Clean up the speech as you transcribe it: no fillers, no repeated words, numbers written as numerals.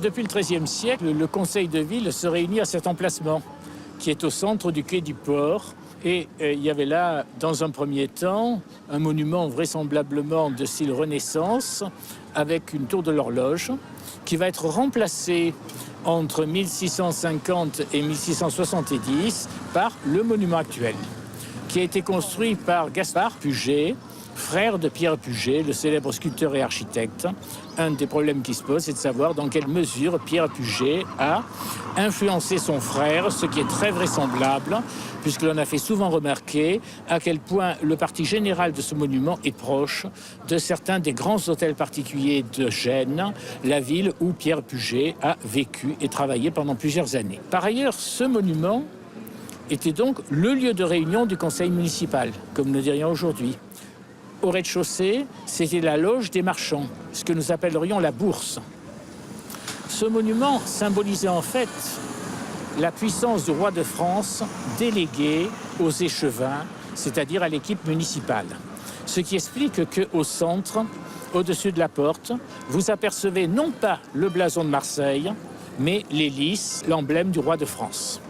Depuis le XIIIe siècle, le conseil de ville se réunit à cet emplacement qui est au centre du quai du port. Et il y avait là, dans un premier temps, un monument vraisemblablement de style Renaissance avec une tour de l'horloge qui va être remplacé entre 1650 et 1670 par le monument actuel, qui a été construit par Gaspard Puget, frère de Pierre Puget, le célèbre sculpteur et architecte. Un des problèmes qui se posent, c'est de savoir dans quelle mesure Pierre Puget a influencé son frère, ce qui est très vraisemblable, puisque l'on a fait souvent remarquer à quel point le parti général de ce monument est proche de certains des grands hôtels particuliers de Gênes, la ville où Pierre Puget a vécu et travaillé pendant plusieurs années. Par ailleurs, ce monument était donc le lieu de réunion du conseil municipal, comme nous dirions aujourd'hui. Au rez-de-chaussée, c'était la loge des marchands, ce que nous appellerions la bourse. Ce monument symbolisait en fait la puissance du roi de France déléguée aux échevins, c'est-à-dire à l'équipe municipale. Ce qui explique qu'au centre, au-dessus de la porte, vous apercevez non pas le blason de Marseille, mais l'hélice, l'emblème du roi de France.